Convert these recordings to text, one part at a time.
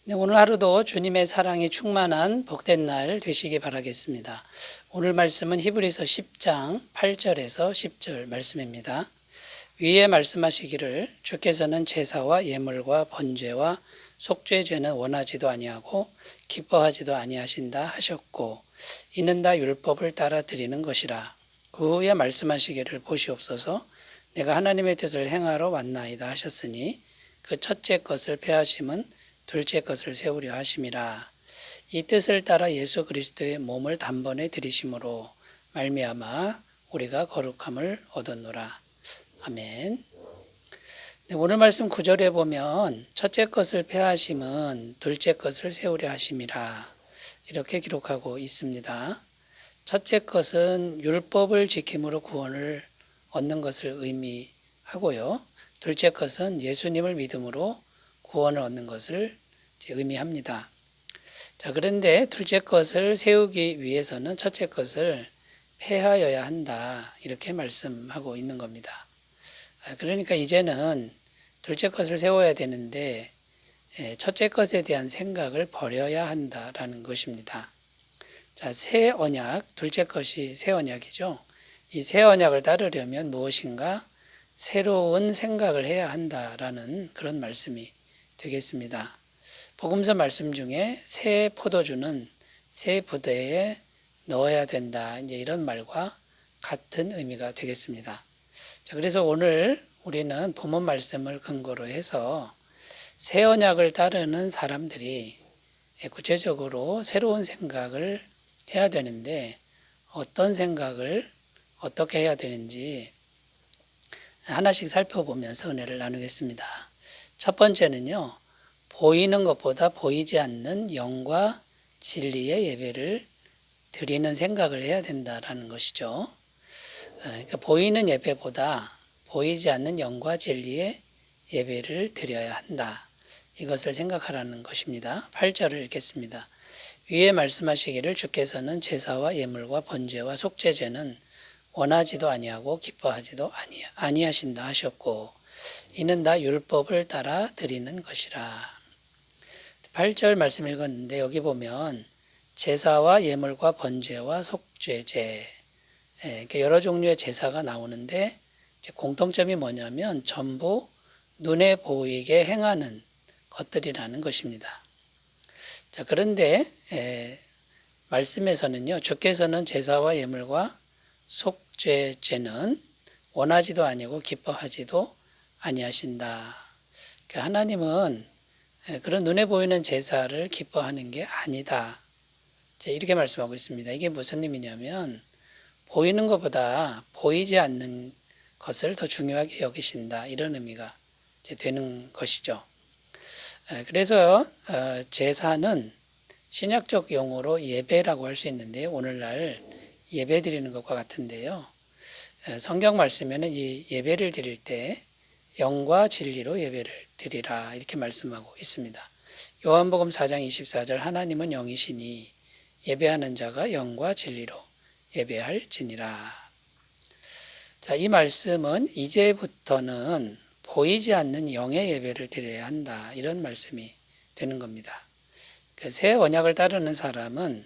네, 오늘 하루도 주님의 사랑이 충만한 복된 날 되시기 바라겠습니다. 오늘 말씀은 히브리서 10장 8절에서 10절 말씀입니다. 위에 말씀하시기를 주께서는 제사와 예물과 번제와 속죄죄는 원하지도 아니하고 기뻐하지도 아니하신다 하셨고 이는 다 율법을 따라 드리는 것이라. 그 후에 말씀하시기를 보시옵소서 내가 하나님의 뜻을 행하러 왔나이다 하셨으니 그 첫째 것을 폐하심은 둘째 것을 세우려 하심이라. 이 뜻을 따라 예수 그리스도의 몸을 단번에 들이심으로 말미암아 우리가 거룩함을 얻었노라. 아멘. 네, 오늘 말씀 9절에 보면 첫째 것을 폐하심은 둘째 것을 세우려 하심이라 이렇게 기록하고 있습니다. 첫째 것은 율법을 지킴으로 구원을 얻는 것을 의미하고요. 둘째 것은 예수님을 믿음으로 구원을 얻는 것을 의미합니다. 자, 그런데 둘째 것을 세우기 위해서는 첫째 것을 폐하여야 한다. 이렇게 말씀하고 있는 겁니다. 그러니까 이제는 둘째 것을 세워야 되는데 첫째 것에 대한 생각을 버려야 한다라는 것입니다. 자, 새 언약, 둘째 것이 새 언약이죠. 이 새 언약을 따르려면 무엇인가 새로운 생각을 해야 한다라는 그런 말씀이 되겠습니다. 복음서 말씀 중에 새 포도주는 새 부대에 넣어야 된다. 이제 이런 말과 같은 의미가 되겠습니다. 자, 그래서 오늘 우리는 본문 말씀을 근거로 해서 새 언약을 따르는 사람들이 구체적으로 새로운 생각을 해야 되는데 어떤 생각을 어떻게 해야 되는지 하나씩 살펴보면서 은혜를 나누겠습니다. 첫 번째는요, 보이는 것보다 보이지 않는 영과 진리의 예배를 드리는 생각을 해야 된다라는 것이죠. 그러니까 보이는 예배보다 보이지 않는 영과 진리의 예배를 드려야 한다. 이것을 생각하라는 것입니다. 8절을 읽겠습니다. 위에 말씀하시기를 주께서는 제사와 예물과 번제와 속죄제는 원하지도 아니하고 기뻐하지도 아니하신다 하셨고 이는 다 율법을 따라 드리는 것이라. 8절 말씀 읽었는데 여기 보면 제사와 예물과 번제와 속죄제 여러 종류의 제사가 나오는데 공통점이 뭐냐면 전부 눈에 보이게 행하는 것들이라는 것입니다. 자, 그런데 말씀에서는요, 주께서는 제사와 예물과 속죄제는 원하지도 아니고 기뻐하지도 아니하신다. 그러니까 하나님은 그런 눈에 보이는 제사를 기뻐하는 게 아니다. 이렇게 말씀하고 있습니다. 이게 무슨 의미냐면 보이는 것보다 보이지 않는 것을 더 중요하게 여기신다. 이런 의미가 되는 것이죠. 그래서 제사는 신약적 용어로 예배라고 할 수 있는데 오늘날 예배 드리는 것과 같은데요. 성경 말씀에는 이 예배를 드릴 때 영과 진리로 예배를 드리라 이렇게 말씀하고 있습니다. 요한복음 4장 24절 하나님은 영이시니 예배하는 자가 영과 진리로 예배할지니라. 자, 이 말씀은 이제부터는 보이지 않는 영의 예배를 드려야 한다. 이런 말씀이 되는 겁니다. 새 언약을 따르는 사람은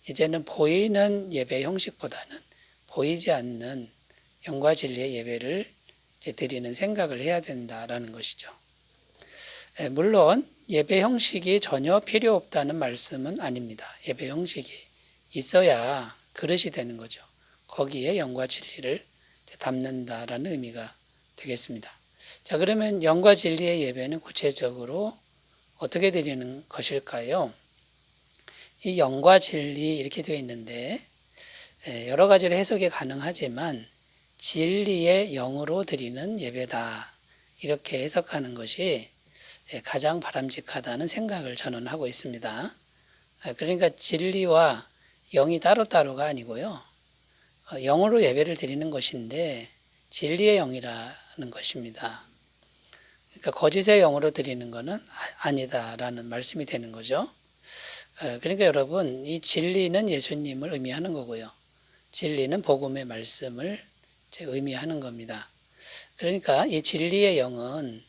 이제는 보이는 예배 형식보다는 보이지 않는 영과 진리의 예배를 드리는 생각을 해야 된다라는 것이죠. 물론 예배 형식이 전혀 필요 없다는 말씀은 아닙니다. 예배 형식이 있어야 그릇이 되는 거죠. 거기에 영과 진리를 담는다라는 의미가 되겠습니다. 자, 그러면 영과 진리의 예배는 구체적으로 어떻게 드리는 것일까요? 이 영과 진리 이렇게 되어 있는데 여러 가지로 해석이 가능하지만 진리의 영으로 드리는 예배다. 이렇게 해석하는 것이 가장 바람직하다는 생각을 저는 하고 있습니다. 그러니까 진리와 영이 따로따로가 아니고요. 영으로 예배를 드리는 것인데 진리의 영이라는 것입니다. 그러니까 거짓의 영으로 드리는 것은 아니다라는 말씀이 되는 거죠. 그러니까 여러분, 이 진리는 예수님을 의미하는 거고요. 진리는 복음의 말씀을 의미하는 겁니다. 그러니까 이 진리의 영은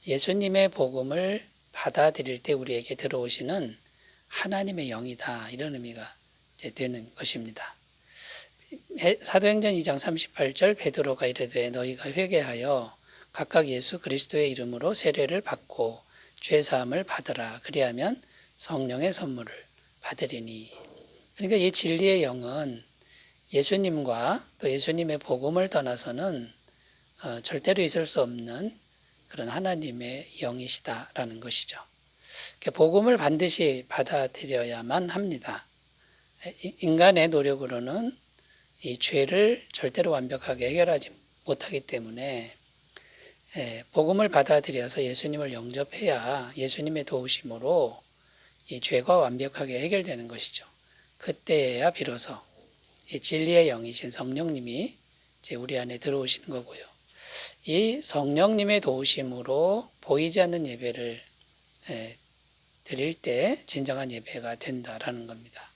예수님의 복음을 받아들일 때 우리에게 들어오시는 하나님의 영이다. 이런 의미가 이제 되는 것입니다. 사도행전 2장 38절 베드로가 이르되 너희가 회개하여 각각 예수 그리스도의 이름으로 세례를 받고 죄 사함을 받으라. 그리하면 성령의 선물을 받으리니. 그러니까 이 진리의 영은 예수님과 또 예수님의 복음을 떠나서는 절대로 있을 수 없는 그런 하나님의 영이시다라는 것이죠. 복음을 반드시 받아들여야만 합니다. 인간의 노력으로는 이 죄를 절대로 완벽하게 해결하지 못하기 때문에 복음을 받아들여서 예수님을 영접해야 예수님의 도우심으로 이 죄가 완벽하게 해결되는 것이죠. 그때야 비로소 이 진리의 영이신 성령님이 이제 우리 안에 들어오시는 거고요. 이 성령님의 도우심으로 보이지 않는 예배를 드릴 때 진정한 예배가 된다라는 겁니다.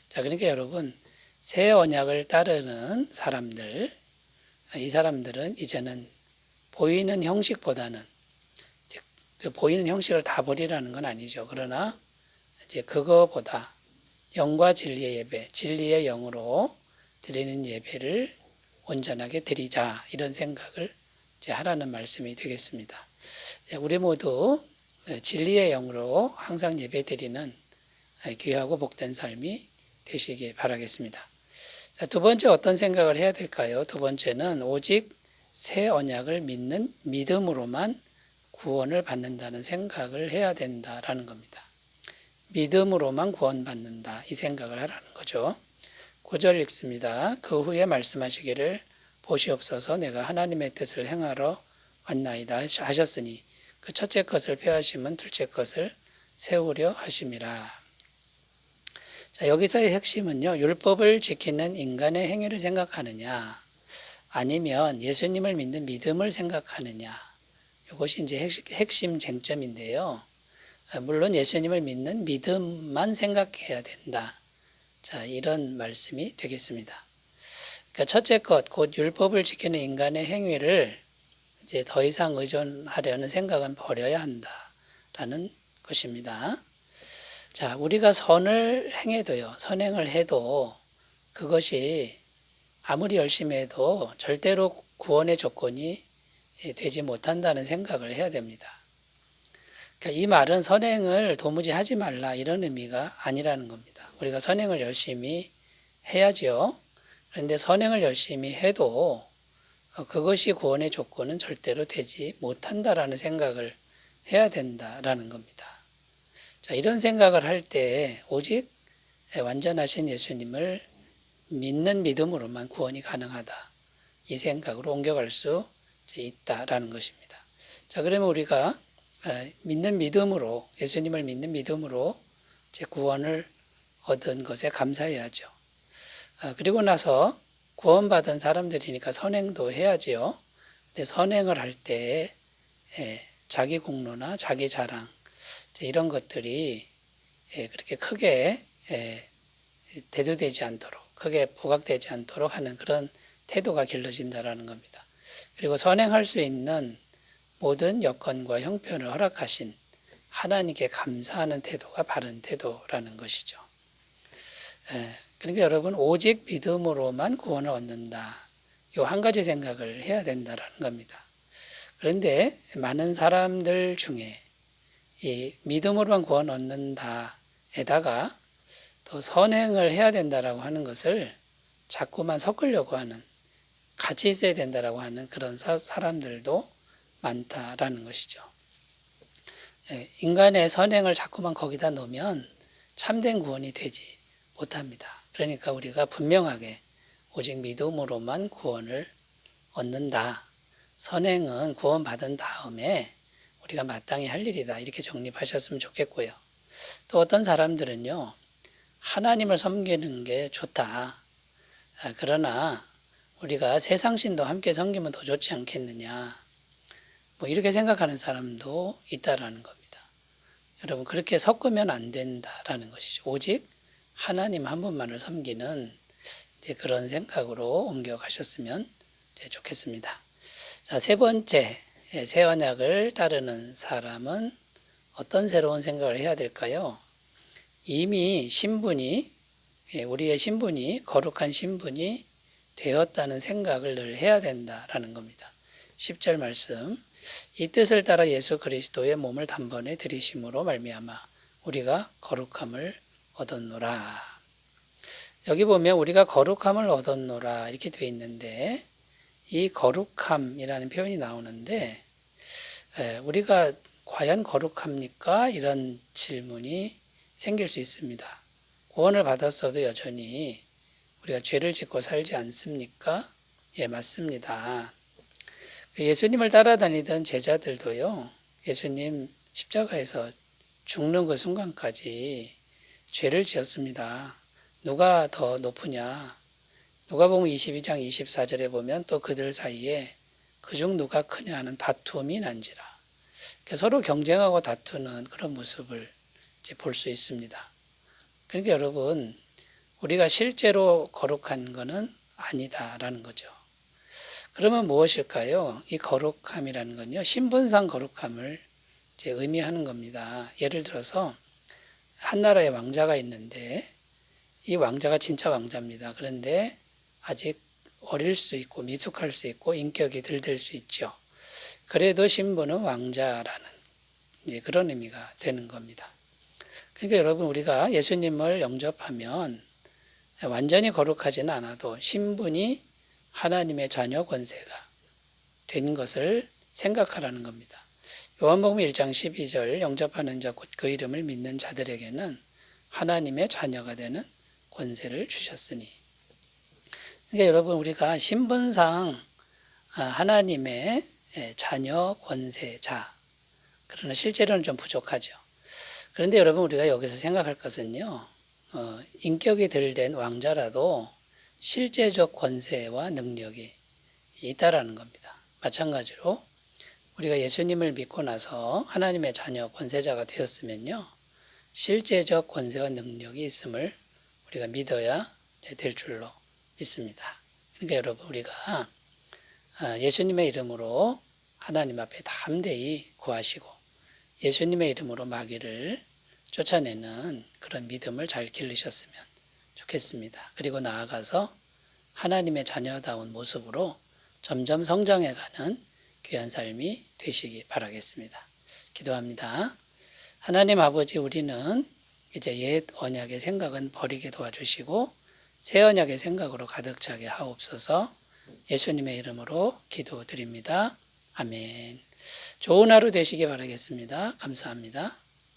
자, 그러니까 여러분, 새 언약을 따르는 사람들, 이 사람들은 이제는 보이는 형식보다는 보이는 형식을 다 버리라는 건 아니죠. 그러나 이제 그거보다 영과 진리의 예배, 진리의 영으로 드리는 예배를 온전하게 드리자, 이런 생각을 이제 하라는 말씀이 되겠습니다. 우리 모두 진리의 영으로 항상 예배 드리는 귀하고 복된 삶이 되시기 바라겠습니다. 자, 두 번째 어떤 생각을 해야 될까요? 두 번째는 오직 새 언약을 믿는 믿음으로만 구원을 받는다는 생각을 해야 된다라는 겁니다. 믿음으로만 구원받는다, 이 생각을 하라는 거죠. 9절 읽습니다. 그 후에 말씀하시기를 보시옵소서 내가 하나님의 뜻을 행하러 왔나이다 하셨으니 그 첫째 것을 폐하시면 둘째 것을 세우려 하심이라. 자, 여기서의 핵심은요, 율법을 지키는 인간의 행위를 생각하느냐, 아니면 예수님을 믿는 믿음을 생각하느냐, 이것이 이제 핵심 쟁점인데요. 물론 예수님을 믿는 믿음만 생각해야 된다. 자, 이런 말씀이 되겠습니다. 그러니까 첫째 것, 곧 율법을 지키는 인간의 행위를 이제 더 이상 의존하려는 생각은 버려야 한다라는 것입니다. 자, 우리가 선을 행해도요, 선행을 해도 그것이 아무리 열심히 해도 절대로 구원의 조건이 되지 못한다는 생각을 해야 됩니다. 그러니까 이 말은 선행을 도무지 하지 말라, 이런 의미가 아니라는 겁니다. 우리가 선행을 열심히 해야죠. 그런데 선행을 열심히 해도 그것이 구원의 조건은 절대로 되지 못한다라는 생각을 해야 된다라는 겁니다. 자, 이런 생각을 할 때 오직 완전하신 예수님을 믿는 믿음으로만 구원이 가능하다, 이 생각으로 옮겨갈 수 있다라는 것입니다. 자, 그러면 우리가 믿는 믿음으로, 예수님을 믿는 믿음으로 제 구원을 얻은 것에 감사해야죠. 그리고 나서 구원받은 사람들이니까 선행도 해야지요. 근데 선행을 할 때 자기 공로나 자기 자랑, 이런 것들이 그렇게 크게 대두되지 않도록, 크게 부각되지 않도록 하는 그런 태도가 길러진다라는 겁니다. 그리고 선행할 수 있는 모든 여건과 형편을 허락하신 하나님께 감사하는 태도가 바른 태도라는 것이죠. 그러니까 여러분, 오직 믿음으로만 구원을 얻는다, 이 한 가지 생각을 해야 된다라는 겁니다. 그런데 많은 사람들 중에 이 믿음으로만 구원 얻는다에다가 또 선행을 해야 된다라고 하는 것을 자꾸만 섞으려고 하는, 같이 있어야 된다라고 하는 그런 사람들도 많다라는 것이죠. 인간의 선행을 자꾸만 거기다 넣으면 참된 구원이 되지 못합니다. 그러니까 우리가 분명하게 오직 믿음으로만 구원을 얻는다, 선행은 구원받은 다음에 우리가 마땅히 할 일이다, 이렇게 정립하셨으면 좋겠고요. 또 어떤 사람들은요, 하나님을 섬기는 게 좋다, 그러나 우리가 세상신도 함께 섬기면 더 좋지 않겠느냐, 뭐 이렇게 생각하는 사람도 있다라는 겁니다. 여러분, 그렇게 섞으면 안 된다라는 것이죠. 오직 하나님 한 분만을 섬기는 이제 그런 생각으로 옮겨가셨으면 좋겠습니다. 자, 세 번째, 새 언약을 따르는 사람은 어떤 새로운 생각을 해야 될까요? 이미 우리의 신분이 거룩한 신분이 되었다는 생각을 늘 해야 된다라는 겁니다. 10절 말씀. 이 뜻을 따라 예수 그리스도의 몸을 단번에 들이심으로 말미암아 우리가 거룩함을 얻었노라. 여기 보면 우리가 거룩함을 얻었노라 이렇게 되어 있는데 이 거룩함이라는 표현이 나오는데 우리가 과연 거룩합니까? 이런 질문이 생길 수 있습니다. 구원을 받았어도 여전히 우리가 죄를 짓고 살지 않습니까? 예, 맞습니다. 예수님을 따라다니던 제자들도요, 예수님 십자가에서 죽는 그 순간까지 죄를 지었습니다. 누가 더 높으냐? 누가복음 22장 24절에 보면 또 그들 사이에 그중 누가 크냐 하는 다툼이 난지라. 서로 경쟁하고 다투는 그런 모습을 볼 수 있습니다. 그러니까 여러분, 우리가 실제로 거룩한 것은 아니다라는 거죠. 그러면 무엇일까요? 이 거룩함이라는 건요, 신분상 거룩함을 의미하는 겁니다. 예를 들어서 한 나라의 왕자가 있는데 이 왕자가 진짜 왕자입니다. 그런데 아직 어릴 수 있고 미숙할 수 있고 인격이 들들 수 있죠. 그래도 신분은 왕자라는 그런 의미가 되는 겁니다. 그러니까 여러분, 우리가 예수님을 영접하면 완전히 거룩하지는 않아도 신분이 하나님의 자녀 권세가 된 것을 생각하라는 겁니다. 요한복음 1장 12절 영접하는 자 곧 그 이름을 믿는 자들에게는 하나님의 자녀가 되는 권세를 주셨으니. 그러니까 여러분, 우리가 신분상 하나님의 자녀 권세자, 그러나 실제로는 좀 부족하죠. 그런데 여러분, 우리가 여기서 생각할 것은요, 인격이 들된 왕자라도 실제적 권세와 능력이 있다라는 겁니다. 마찬가지로 우리가 예수님을 믿고 나서 하나님의 자녀 권세자가 되었으면요, 실제적 권세와 능력이 있음을 우리가 믿어야 될 줄로 믿습니다. 그러니까 여러분, 우리가 예수님의 이름으로 하나님 앞에 담대히 구하시고 예수님의 이름으로 마귀를 쫓아내는 그런 믿음을 잘 기르셨으면 좋겠습니다. 그리고 나아가서 하나님의 자녀다운 모습으로 점점 성장해가는 귀한 삶이 되시기 바라겠습니다. 기도합니다. 하나님 아버지, 우리는 이제 옛 언약의 생각은 버리게 도와주시고 새 언약의 생각으로 가득 차게 하옵소서. 예수님의 이름으로 기도드립니다. 아멘. 좋은 하루 되시기 바라겠습니다. 감사합니다.